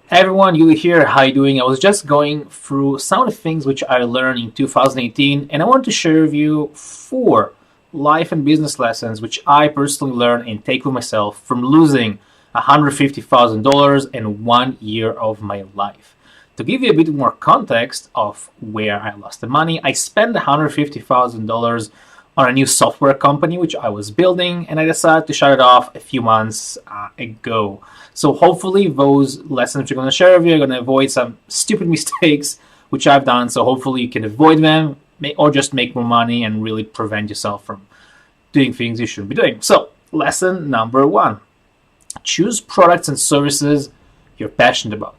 Hey everyone, Yuli here. How you doing? I was just going through some of the things which I learned in 2018, and I wanted to share with you four life and business lessons which I personally learned and take with myself from losing $150,000 in 1 year of my life. To give you a bit more context of where I lost the money, I spent $150,000 on a new software company which I was building, and I decided to shut it off a few months ago. So hopefully those lessons we're going to share with you are going to avoid some stupid mistakes which I've done. So hopefully you can avoid them or just make more money and really prevent yourself from doing things you shouldn't be doing. So lesson number one, choose products and services you're passionate about.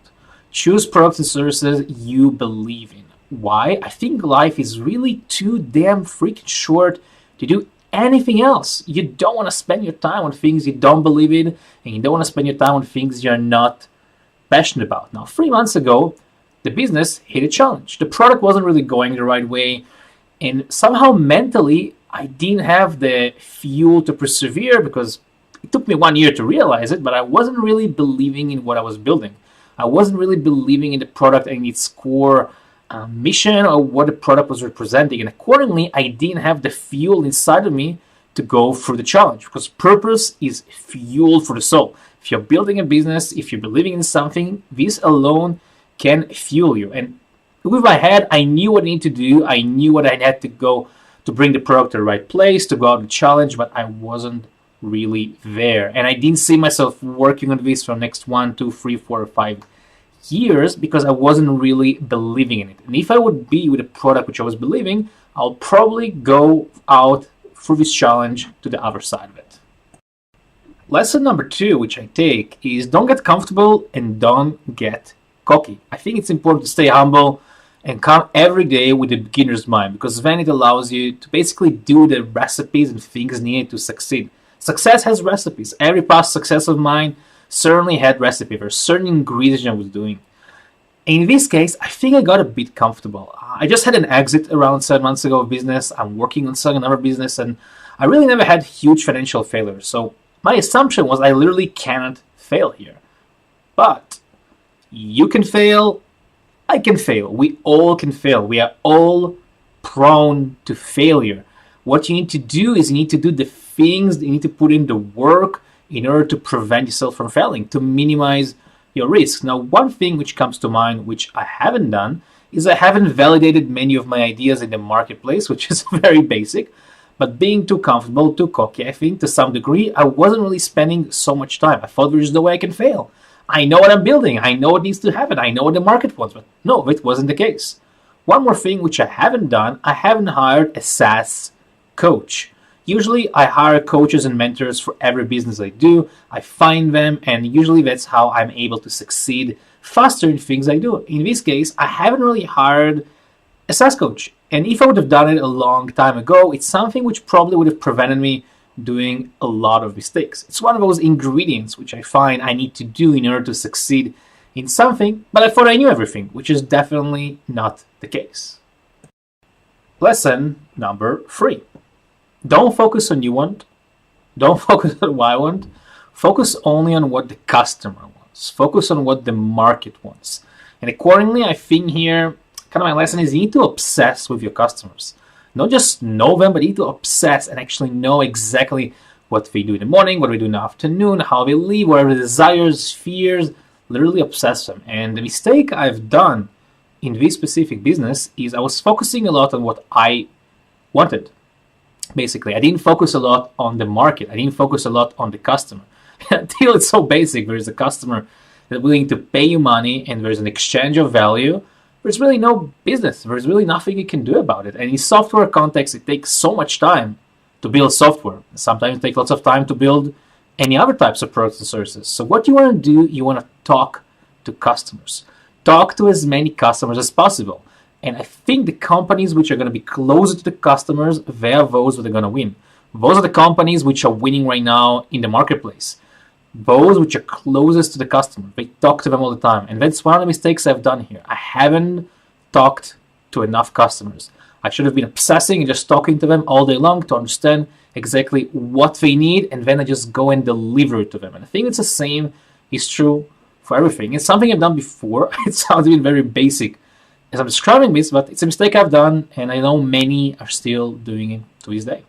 Choose products and services you believe in. Why? I think life is really too damn freaking short to do anything else. You don't want to spend your time on things you don't believe in, and you don't want to spend your time on things you're not passionate about. Now, 3 months ago, the business hit a challenge. The product wasn't really going the right way, and somehow mentally, I didn't have the fuel to persevere because it took me 1 year to realize it, but I wasn't really believing in what I was building. I wasn't really believing in the product and its core mission or what the product was representing, and accordingly I didn't have the fuel inside of me to go through the challenge, because purpose is fuel for the soul. If you're building a business, if you're believing in something, this alone can fuel you. And with my head, I knew what I needed to do. I knew what I had to go to bring the product to the right place, to go out the challenge, but I wasn't really there, and I didn't see myself working on this for the next 1, 2, 3, 4, or 5 years because I wasn't really believing in it. And if I would be with a product which I was believing, I'll probably go out through this challenge to the other side of it. Lesson number two, which I take, is don't get comfortable and don't get cocky. I think it's important to stay humble and come every day with a beginner's mind, because then it allows you to basically do the recipes and things needed to succeed. Success has recipes. Every past success of mine certainly had recipe. There's certain ingredients I was doing. In this case, I think I got a bit comfortable. I just had an exit around 7 months ago of business. I'm working on selling another business, and I really never had huge financial failures. So my assumption was I literally cannot fail here. But you can fail, I can fail. We all can fail. We are all prone to failure. What you need to do is you need to do the things, you need to put in the work in order to prevent yourself from failing, to minimize your risks. Now, one thing which comes to mind, which I haven't done, is I haven't validated many of my ideas in the marketplace, which is very basic. But being too comfortable, too cocky, I think to some degree, I wasn't really spending so much time. I thought there's no way I can fail. I know what I'm building. I know what needs to happen. I know what the market wants. But no, it wasn't the case. One more thing which I haven't done, I haven't hired a SaaS coach. Usually I hire coaches and mentors for every business I do. I find them, and usually that's how I'm able to succeed faster in things I do. In this case, I haven't really hired a SaaS coach. And if I would have done it a long time ago, it's something which probably would have prevented me doing a lot of mistakes. It's one of those ingredients which I find I need to do in order to succeed in something, but I thought I knew everything, which is definitely not the case. Lesson number three. Don't focus on you want. Don't focus on what I want. Focus only on what the customer wants. Focus on what the market wants. And accordingly, I think here, kind of my lesson is you need to obsess with your customers. Not just know them, but you need to obsess and actually know exactly what they do in the morning, what they do in the afternoon, how they live, what are their desires, fears, literally obsess them. And the mistake I've done in this specific business is I was focusing a lot on what I wanted. Basically, I didn't focus a lot on the market. I didn't focus a lot on the customer. Until it's so basic, there's a customer that's willing to pay you money and there's an exchange of value. There's really no business. There's really nothing you can do about it. And in software context, it takes so much time to build software. Sometimes it takes lots of time to build any other types of products and services. So what you want to do, you want to talk to customers. Talk to as many customers as possible. And I think the companies which are going to be closer to the customers, they are those that are going to win. Those are the companies which are winning right now in the marketplace. Those which are closest to the customer. They talk to them all the time. And that's one of the mistakes I've done here. I haven't talked to enough customers. I should have been obsessing and just talking to them all day long to understand exactly what they need, and then I just go and deliver it to them. And I think it's the same is true for everything. It's something I've done before. It sounds even very basic as I'm describing this, but it's a mistake I've done, and I know many are still doing it to this day.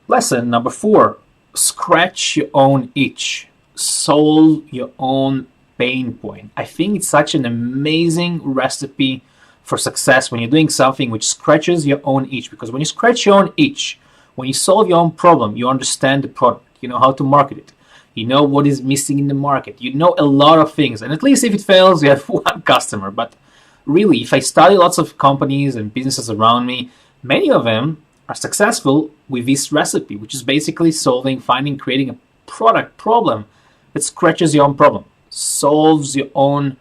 Lesson number 4, scratch your own itch. Solve your own pain point. I think it's such an amazing recipe for success when you're doing something which scratches your own itch, because when you scratch your own itch, when you solve your own problem, you understand the product, you know how to market it, you know what is missing in the market, you know a lot of things, and at least if it fails, you have one customer. But really, if I study lots of companies and businesses around me, many of them are successful with this recipe, which is basically creating a product problem that scratches your own problem, solves your own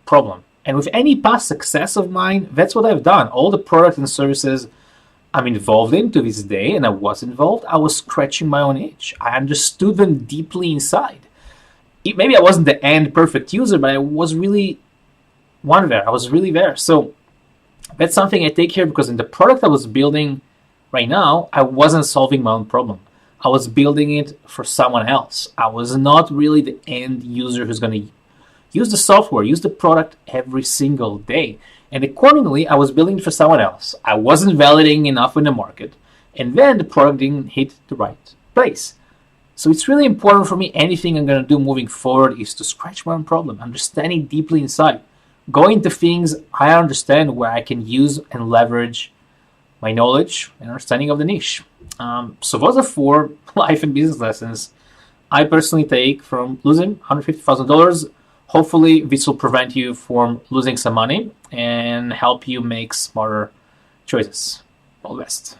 problem. And with any past success of mine, that's what I've done. All the products and services I'm involved in to this day, and I was scratching my own itch. I understood them deeply inside. Maybe I wasn't the end perfect user, but I was really I was really there. So that's something I take here, because in the product I was building right now, I wasn't solving my own problem. I was building it for someone else. I was not really the end user who's going to use the software, use the product every single day. And accordingly, I was building it for someone else. I wasn't validating enough in the market. And then the product didn't hit the right place. So it's really important for me. Anything I'm going to do moving forward is to scratch my own problem, understanding deeply inside, going to things I understand where I can use and leverage my knowledge and understanding of the niche. So those are 4 life and business lessons I personally take from losing $150,000. Hopefully, this will prevent you from losing some money and help you make smarter choices. All the best.